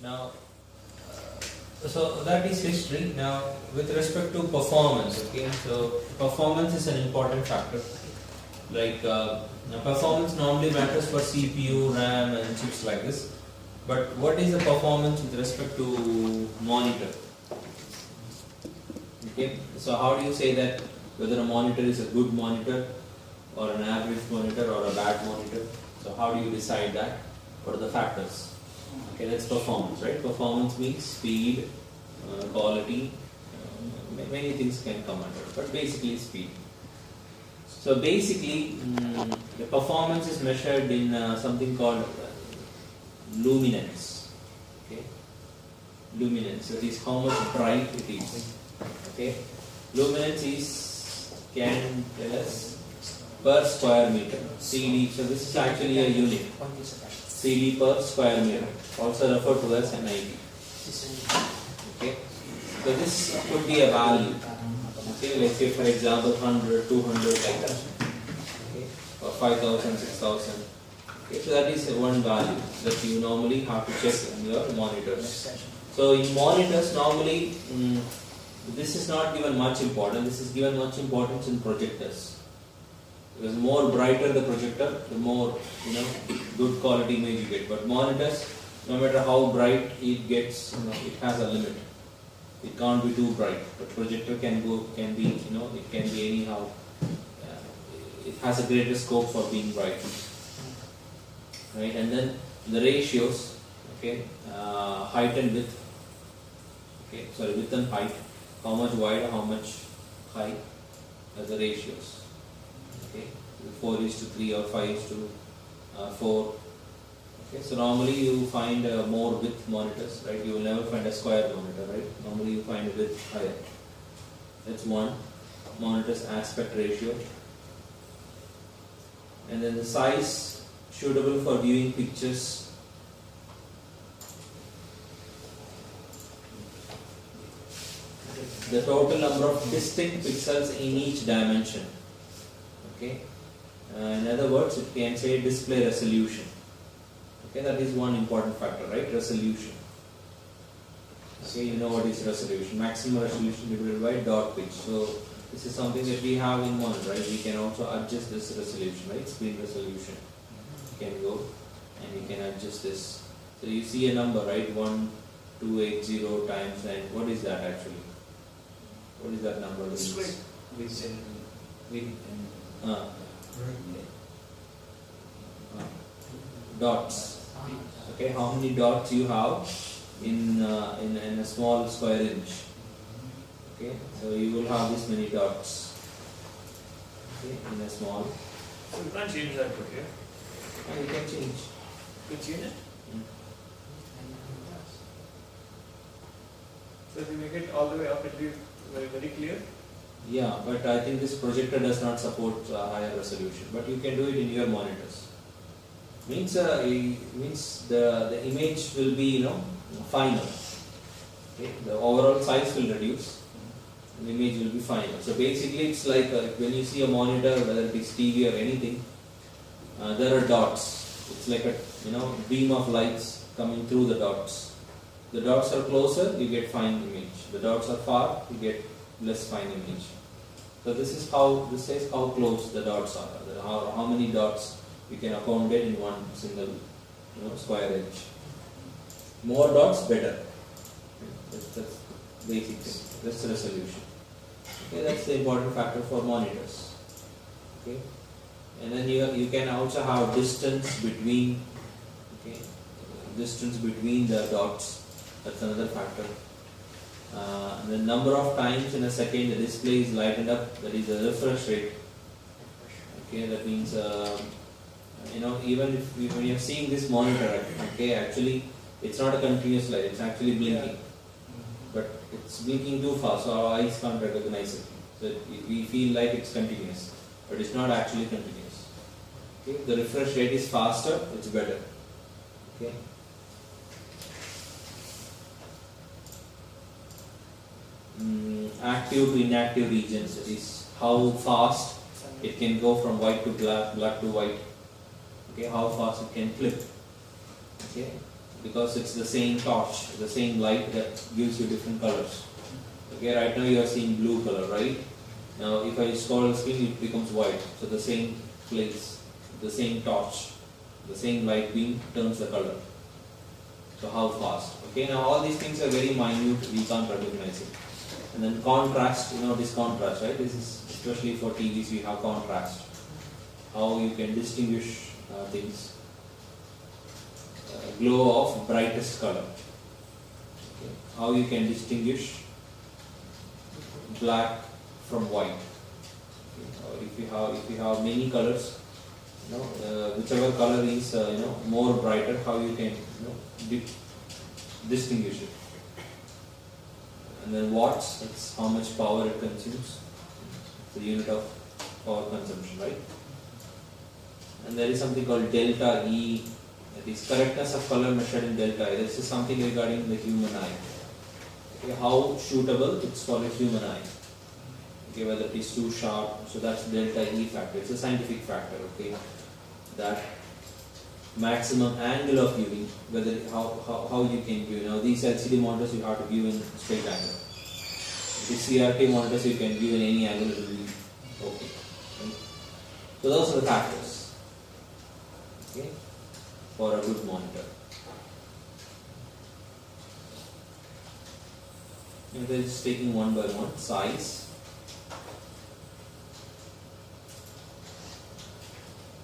Now, so that is history. Now, with respect to performance, okay, so performance is an important factor. Like performance normally matters for CPU, RAM, and chips like this. But what is the performance with respect to monitor? Okay, so how do you say that whether a monitor is a good monitor or an average monitor or a bad monitor? So how do you decide that? What are the factors? Okay, that's performance, right? Performance means speed, quality, many things can come under, but basically speed. So basically, the performance is measured in something called luminance. Okay, luminance. That is how much bright it is. Okay, luminance can tell us per square meter. CD. So this is actually a unit. CD per square meter, also referred to as NIT. Okay, so this could be a value. Okay, let's say for example 100, 200 like that. Okay, or 5,000, 6,000. Okay, so that is one value that you normally have to check in your monitors. So in monitors normally this is not given much importance. This is given much importance in projectors. Because the more brighter the projector, the more good quality image you get. But monitors, no matter how bright it gets, it has a limit. It can't be too bright. The projector can be it can be anyhow. It has a greater scope for being bright. Right, and then the ratios, okay, height and width. Okay, sorry, width and height. How much wide, how much high, are the ratios. Okay, 4:3 or 5:4. Okay, so normally you find more width monitors, right? You will never find a square monitor, right? Normally you find a width higher. That's one. Monitor's aspect ratio. And then the size suitable for viewing pictures. The total number of distinct pixels in each dimension. Okay. In other words, it can say display resolution. Okay, that is one important factor, right? Resolution. Okay, you know what is resolution? Maximum resolution divided by dot pitch. So this is something that we have in monitor, right? We can also adjust this resolution, right? Screen resolution. You can go and you can adjust this. So you see a number, right? 1280 times 9. What is that actually? What is that number? Dots. Okay, how many dots you have in a small square inch? Okay, so you will have this many dots. Okay, in a small. So you can't change that, okay? And you can change. You can change it. So if you make it all the way up, it will be very, very clear. Yeah, but I think this projector does not support higher resolution. But you can do it in your monitors. Means the image will be finer. Okay, the overall size will reduce. The image will be finer. So basically, it's like when you see a monitor, whether it is TV or anything, there are dots. It's like a beam of lights coming through the dots. The dots are closer, you get fine image. The dots are far, you get less fine image. So this says how close the dots are. How many dots you can accommodate in one single square edge. More dots, better. That's basic thing. That's the resolution. Okay, that's the important factor for monitors. Okay, and then you can also have distance between. Okay, distance between the dots. That's another factor. The number of times in a second the display is lightened up. That is the refresh rate. Okay, that means even if when you are seeing this monitor, okay, actually it's not a continuous light. It's actually blinking, but it's blinking too fast, so our eyes can't recognize it. So we feel like it's continuous, but it's not actually continuous. Okay, if the refresh rate is faster, it's better. Okay. Active to inactive regions, that is how fast it can go from white to black, black to white. Okay, how fast it can flip. Okay, because it's the same torch, the same light that gives you different colors. Okay, right now you are seeing blue color, right? Now if I scroll the screen, it becomes white. So the same place, the same torch, the same light beam turns the color. So how fast? Okay, now all these things are very minute, we can't recognize it. And then contrast, this contrast, right? This is especially for TVs, we have contrast. How you can distinguish things. Glow of brightest color. Okay. How you can distinguish black from white. Okay. Or if you have many colors, whichever color is more brighter, how you can distinguish it. And then watts, that's how much power it consumes. It's the unit of power consumption, right? And there is something called delta E, that is correctness of color measured in delta E. This is something regarding the human eye. Okay, how suitable it's for a human eye. Okay, whether it is too sharp, so that's delta E factor. It's a scientific factor. Okay, that maximum angle of viewing, whether how you can view. Now these LCD monitors you have to view in straight angle. These CRT monitors you can view in any angle, it will be okay. So those are the factors, okay, for a good monitor. And then just taking one by one. Size.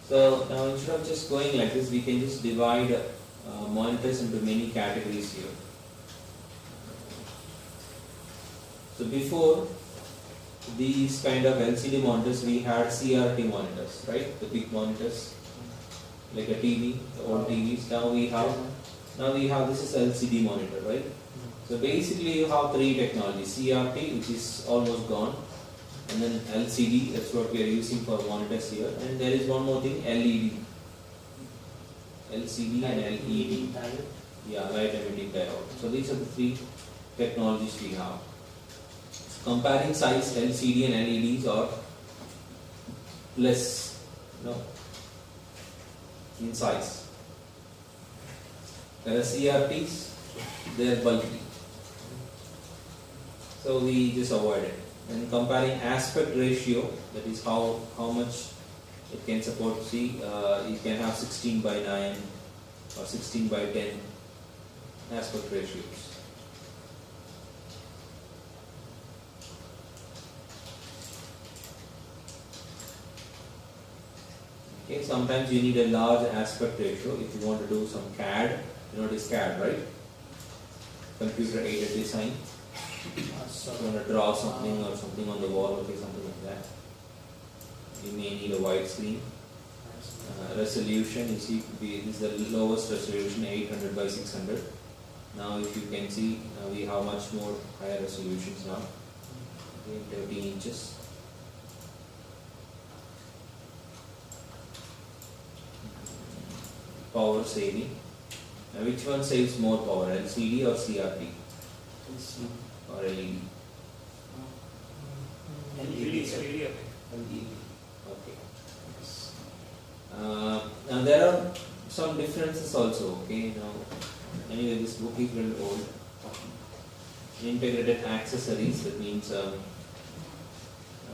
So now instead of just going like this, we can just divide monitors into many categories here. So before these kind of LCD monitors, we had CRT monitors, right? The big monitors, like a TV, the old TVs. Now we have this is LCD monitor, right? So basically you have three technologies: CRT, which is almost gone, and then LCD, that's what we are using for monitors here, and there is one more thing, LED. LCD and LED. Yeah, light emitting diode. So these are the three technologies we have. Comparing size, LCD and LEDs are less, in size. Whereas CRTs, they are bulky. So we just avoid it. And comparing aspect ratio, that is how much it can support. See, you can have 16 by 9 or 16 by 10 aspect ratios. Okay, sometimes you need a large aspect ratio if you want to do some CAD. You know what is CAD, right? Computer aided design. You want to draw something or something on the wall, okay, something like that. You may need a wide screen. Resolution, you see, this is the lowest resolution, 800 by 600. Now if you can see, we have much more higher resolutions now. Okay, 30 inches. Power saving. Now which one saves more power, LCD or CRT? Or LED? LED. Okay. Now there are some differences also. Okay. Now anyway, this book is very old. Integrated accessories. That means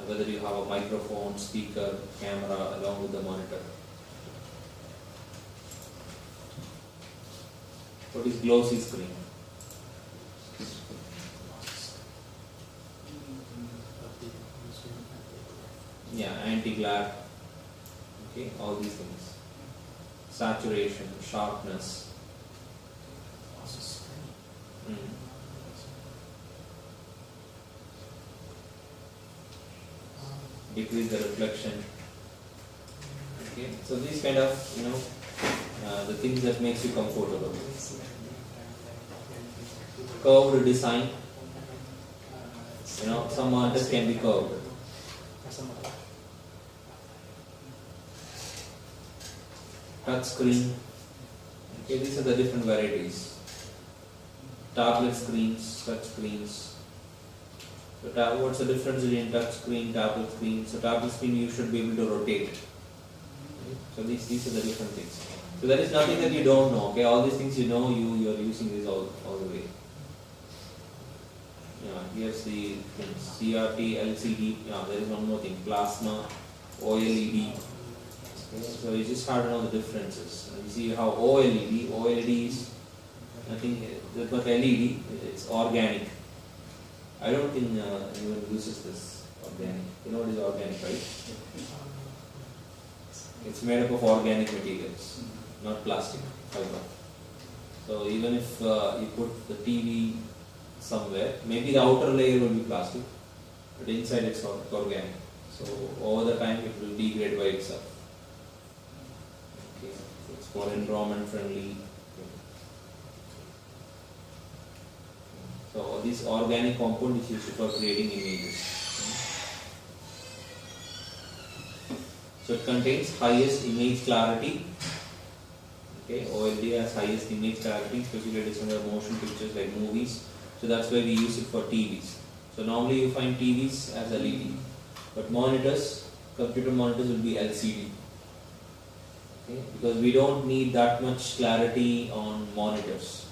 whether you have a microphone, speaker, camera along with the monitor. What is glossy screen? Yeah, anti-glare. Okay, all these things. Saturation, sharpness. Decrease the reflection. Okay, so these kind of the things that makes you comfortable. Curved design. Some monitors can be curved. Touch screen. Okay, these are the different varieties. Tablet screens, touch screens. So what's the difference between touch screen, tablet screen? So tablet screen you should be able to rotate. Okay? So these are the different things. So there is nothing that you don't know. Okay, all these things you know, you are using this all the way. Yeah, here's the CRT, LCD. Yeah, there is one more thing: plasma, OLED. Okay, so you just have to know the differences. You see how OLED is nothing but LED. It's organic. I don't think anyone uses this organic. You know what is organic, right? It's made up of organic materials, not plastic fiber. So even if you put the TV somewhere, maybe the outer layer will be plastic, but inside it's organic. So over the time it will degrade by itself. Okay, it's more environment friendly. So this organic compound is used for creating images. So it contains highest image clarity. Okay, OLED has highest image clarity, especially it is under motion pictures like movies. So that's why we use it for TVs. So normally you find TVs as LED, but monitors, computer monitors will be LCD. Okay, because we don't need that much clarity on monitors,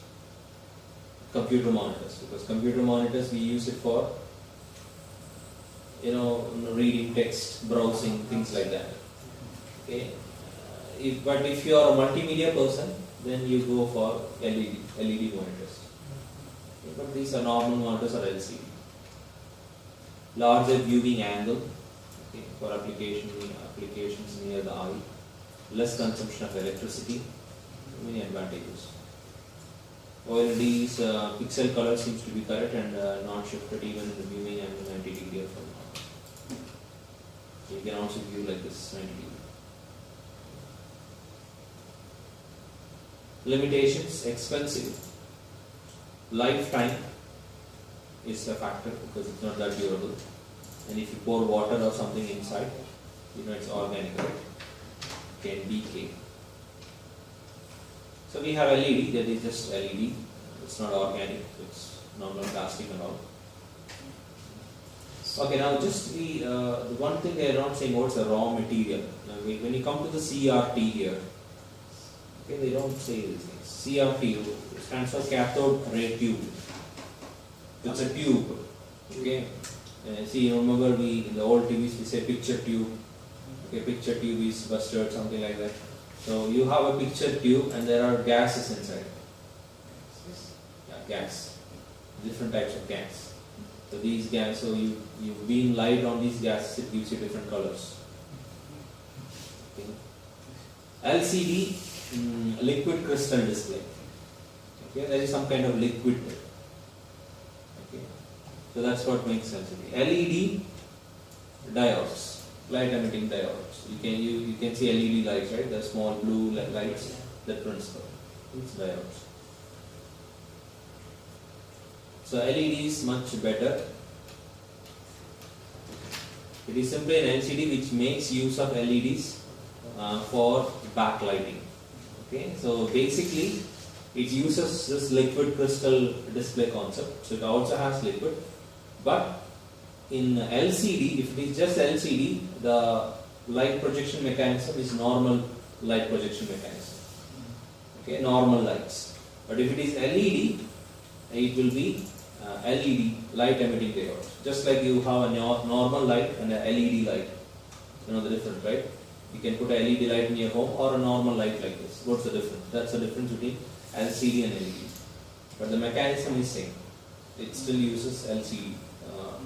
computer monitors, because computer monitors we use it for, reading text, browsing, things like that. Okay, but if you are a multimedia person, then you go for LED monitors. Okay, but these are normal monitors or LCD. Larger viewing angle, okay, for applications near the eye. Less consumption of electricity. Many advantages. OLED's pixel color seems to be correct and not shifted even in the viewing angle 90 degree from now. So you can also view like this 90 degree. Limitations: expensive. Lifetime is a factor because it's not that durable. And if you pour water or something inside, it's organic, right? It can decay. So we have LED, that is just LED. It's not organic, it's normal plastic and all. Okay, now just the one thing they are not saying what's the raw material. Now when you come to the CRT here, okay, they don't say these things. CRT stands for cathode ray tube. It's a tube. Okay. See, remember in the old TVs we say picture tube. Okay, picture tube is busted, something like that. So you have a picture tube and there are gases inside. Yeah, gas. Different types of gas. So these gas, so you beam light on these gases, it gives you different colors. Okay. LCD, liquid crystal display. Okay, there is some kind of liquid there. Okay. So that's what makes LCD. LED diodes, light emitting diodes. You can see LED lights, right? The small blue lights, that principle. It's diodes. So LED is much better. It is simply an LCD which makes use of LEDs for backlighting. Okay, so basically it uses this liquid crystal display concept. So it also has liquid, but in LCD, if it is just LCD, the light projection mechanism is normal light projection mechanism. Okay, normal lights. But if it is LED, it will be LED, light emitting diodes. Just like you have a normal light and a LED light. You know the difference, right? You can put a LED light in your home or a normal light like this. What's the difference? That's the difference between LCD and LED. But the mechanism is same. It still uses LCD,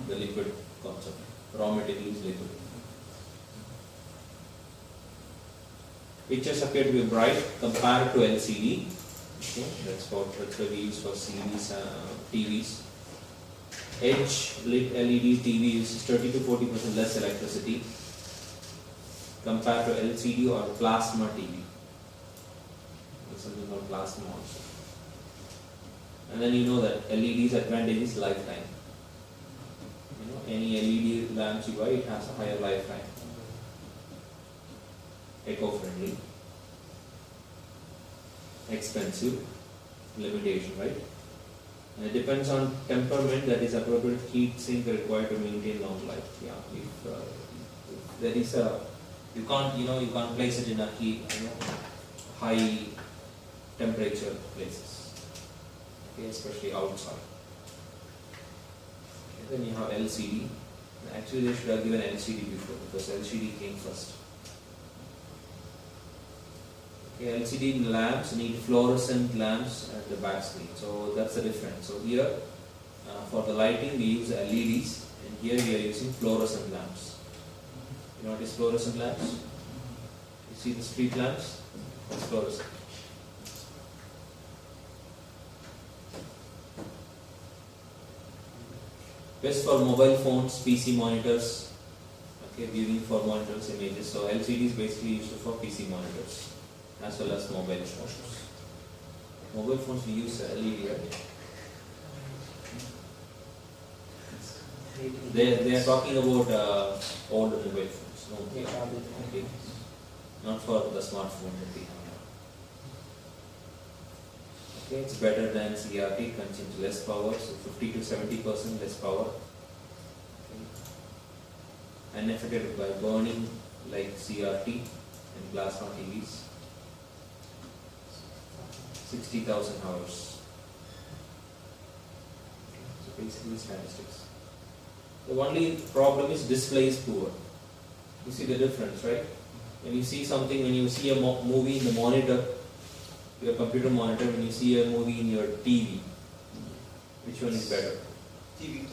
the liquid concept. Raw material is liquid. Pictures appear to be bright compared to LCD. Okay, that's what we use for CDs, TVs. Edge lit LED TV uses 30 to 40% less electricity compared to LCD or plasma TV. There's something called plasma also. And then you know that LED's advantage is lifetime. Any LED lamps you buy, it has a higher lifetime. Eco-friendly. Expensive. Limitation, right? And it depends on temperament, that is appropriate heat sink required to maintain long life. Yeah, if there is a, you can't place it in a high temperature places, okay, especially outside. Okay, then you have LCD. Actually, they should have given LCD before because LCD came first. Okay, LCD lamps need fluorescent lamps at the back screen, so that's the difference. So here, for the lighting, we use LEDs, and here we are using fluorescent lamps. You know what is fluorescent lamps? You see the street lamps? It's fluorescent. Best for mobile phones, PC monitors, okay, viewing for monitors, images. So LCD is basically used for PC monitors as well as mobile phones. Mobile phones we use LED, right? They are talking about old mobile phones, no, okay. Not for the smartphone that we have now. Okay, it's better than CRT, consumes less power, so 50 to 70% less power. Okay. Unaffected by burning like CRT and plasma TVs. 60,000 hours. Okay. So basically statistics. The only problem is display is poor. You see the difference, right? When you see something, when you see a movie in the monitor, your computer monitor, when you see a movie in your TV, which one is better? TV.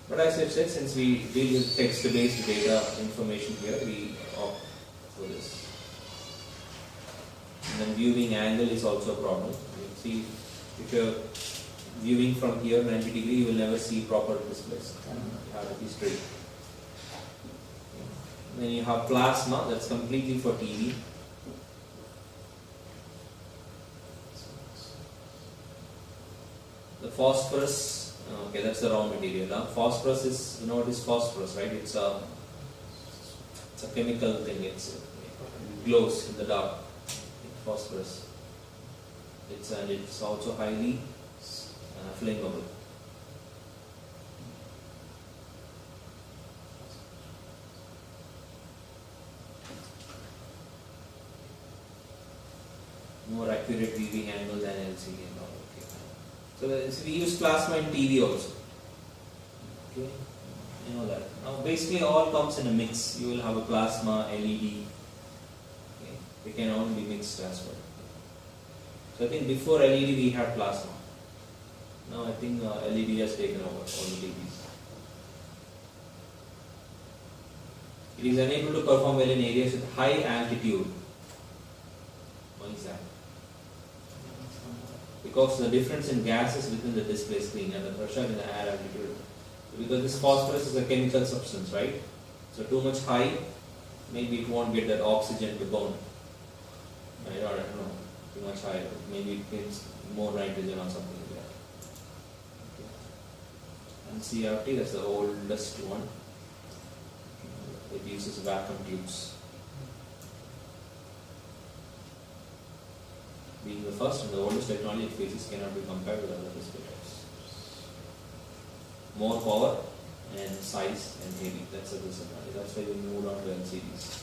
But as I've said, since we deal with text-based data information here, we opt for this. And then viewing angle is also a problem. You see, if you're viewing from here 90 degree, you will never see proper displays. You have to be straight. Then you have plasma, that's completely for TV. The phosphorus, okay, that's the raw material. Now, phosphorus is, you know what is phosphorus, right? It's a chemical thing. It glows in the dark. Phosphorus. It's also highly flammable. More accurate viewing angle than LCD and all. Okay. So we use plasma in TV also. Okay, you know that. Now basically all comes in a mix. You will have a plasma, LED. Okay, they can all be mixed as well. So I think before LED we had plasma. Now I think LED has taken over all the TVs. It is unable to perform well in areas with high altitude. Why is that? Because the difference in gases within the display screen and the pressure in the air altitude. Because this phosphorus is a chemical substance, right? So too much high, maybe it won't get that oxygen to burn. I don't know. Too much high, maybe it gets more nitrogen or something like that. Okay. And CRT, that's the oldest one. It uses vacuum tubes. Being the first and the oldest technology, it faces cannot be compared with other display types. More power and size and heavy, that's a disadvantage. That's why we moved on to LCDs.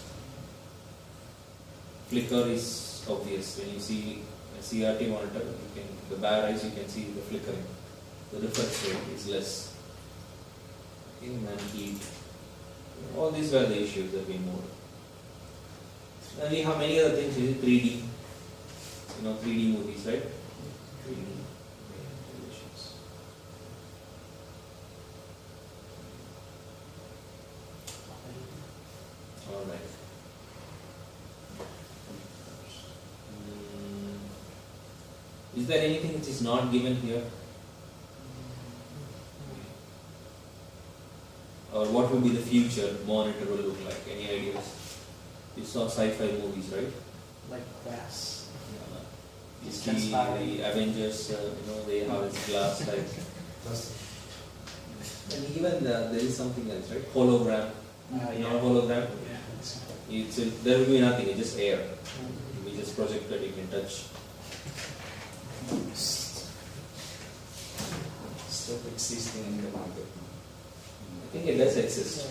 Flicker is obvious. When you see a CRT monitor, the bare eyes, you can see the flickering. The refresh rate is less. Okay, and heat. All these were the issues that we moved. And we have many other things, 3D. 3D movies, right? 3D televisions. Alright. Is there anything which is not given here? Or what will be the future monitor will look like? Any ideas? You saw sci-fi movies, right? Like glass. You see the Avengers, they have this glass type. And even there is something else, right? Hologram. Hologram. Yeah. There will be nothing, it's just air. We just projected, you can touch. Still existing in the market. I think it does exist.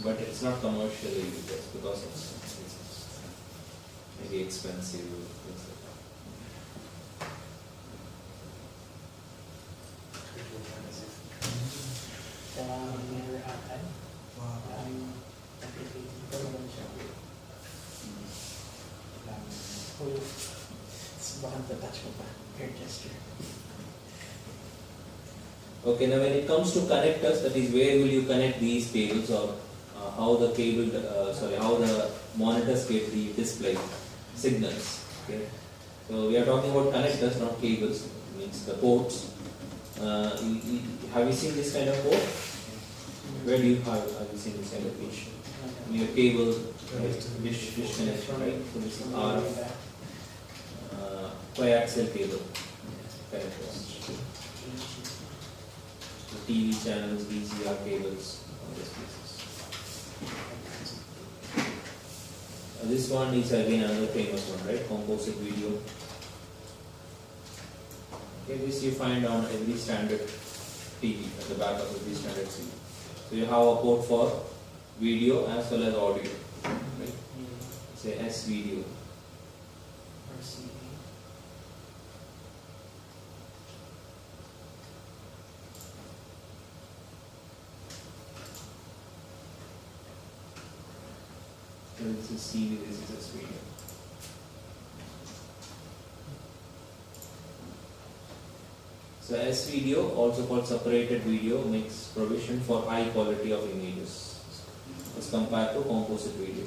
but it's not commercially used because of reasons. Maybe expensive, things like that. Never had. Bakang touch mo pa. Hair gesture. Okay, now when it comes to connectors, that is where will you connect these cables, or how the cable, how the monitors get the display signals. Okay, so we are talking about connectors, not cables. It means the ports. Have you seen this kind of port? Where do you have you seen this kind of dish? Your cable, right? dish connection, right? So this is RF, coaxial cable connectors. The TV channels, VCR cables, all these pieces. This one is again another famous one, right? Composite video. Okay, this you find on every standard TV, at the back of every standard TV. So you have a port for video as well as audio, right? Say S video. So this is CV, this is S video. So S video, also called separated video, makes provision for high quality of images as compared to composite video.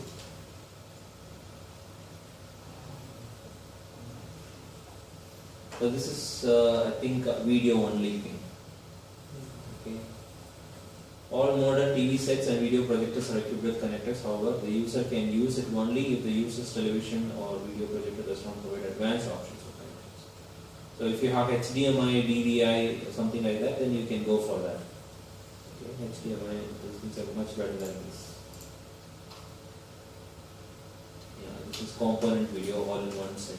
So this is, I think, a video only thing. Okay. All modern TV sets and video projectors are equipped with connectors. However, the user can use it only if the user's television or video projector does not provide advanced options for connectors. So if you have HDMI, DVI, something like that, then you can go for that. Okay, HDMI, these things are much better than this. Yeah, this is component video all in one set.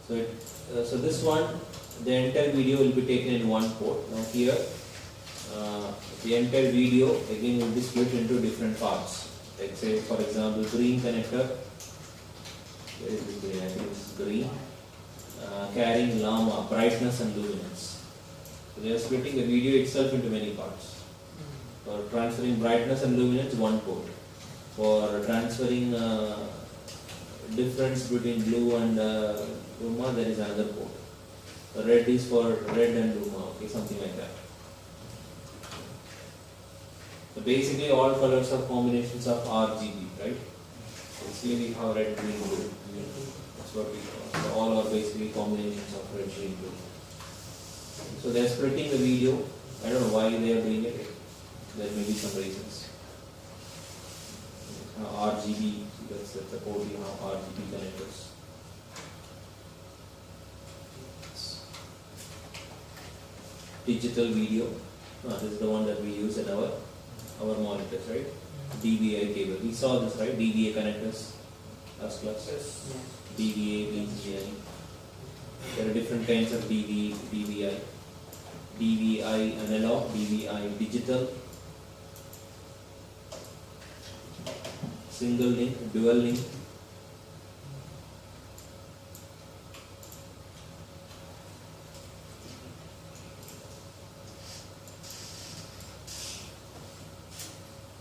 So this one, the entire video will be taken in one port. Now here, the entire video again will be split into different parts. Like say, for example, green connector. Where is this green? I think this is green. Carrying llama, brightness and luminance. So they are splitting the video itself into many parts. For transferring brightness and luminance, one port. For transferring difference between blue and luma, there is another port. The red is for red and luma, okay, something like that. So basically all colors are combinations of RGB, right? Basically we have red, green, blue. That's what we call. So all are basically combinations of red, green, blue. So they are splitting the video. I don't know why they are doing it. There may be some reasons. RGB, that's the port we have RGB connectors. Digital video, this is the one that we use in our monitors, right? DVI cable. We saw this, right? DVA connectors, last class. Yes. DVA, VGA. There are different kinds of DVI. DVI analog, DVI digital, single link, dual link.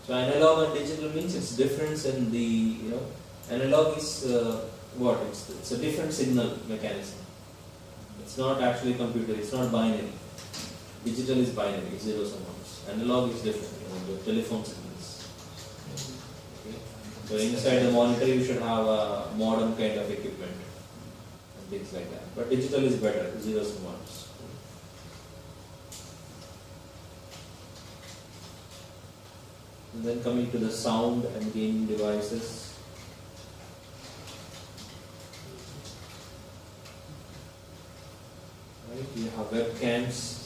So analog and digital means it's difference in the, analog is what? It's a different signal mechanism. It's not actually computer, it's not binary. Digital is binary, it's zeros and ones. Analog is different, the telephone signals. Okay. So inside the monitor you should have a modern kind of equipment and things like that. But digital is better, zeros and ones. And then coming to the sound and gaming devices. Right, you have webcams.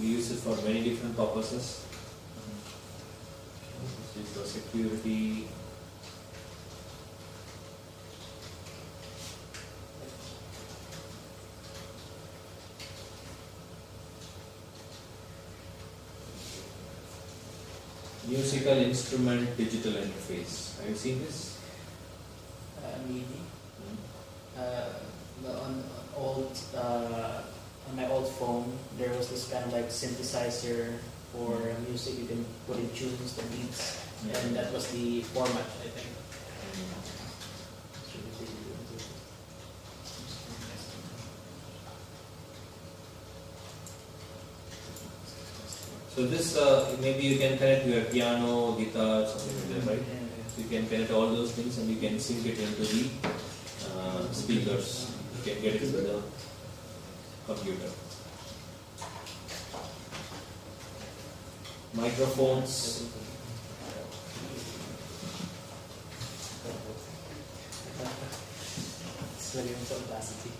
We use it for many different purposes. This is for security. Musical instrument digital interface. Have you seen this? Maybe. Hmm. On on my old phone, there was this kind of like synthesizer for music. You can put in tunes, the beats, and that was the format, I think. So this maybe you can connect your piano, guitar, something like that, right? So you can connect all those things and you can sync it into the speakers. You can get it into the computer. Microphones. It's very much audacity.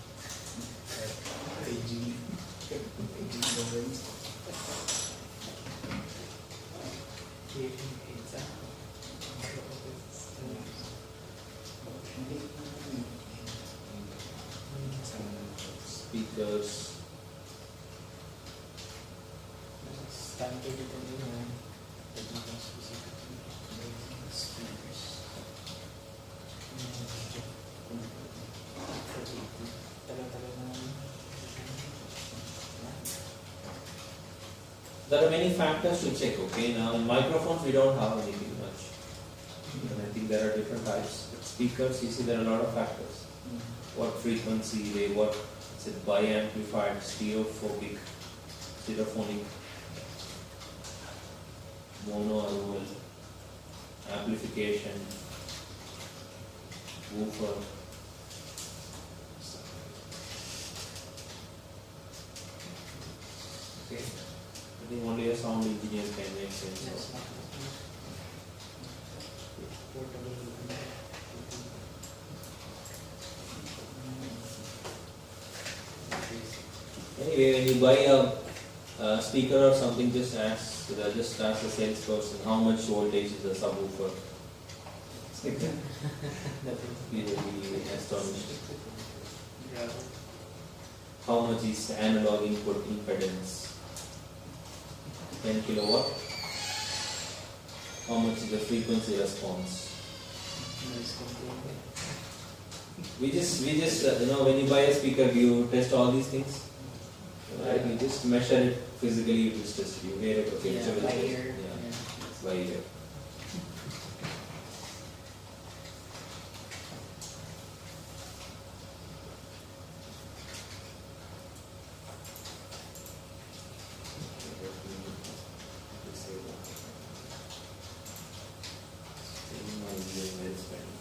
Speakers. There are many factors to check, okay? Now in microphones we don't have anything much. And I think there are different types. But speakers, you see there are a lot of factors. What frequency they what is it bi-amplified, stereophonic, mono or dual, amplification, woofer. Okay. I think only a sound engineer can make sense of. Anyway, when you buy a speaker or something, just ask the salesperson how much voltage is a subwoofer. He will be astonished. How much is the analog input impedance? 10 kilowatt. How much is the frequency response? We just when you buy a speaker, you test all these things. Right? You just measure it physically, you just test it. You hear it, okay, whichever by it is. ear. Yeah, it's by ear. Disable. Staying noisy and very spent.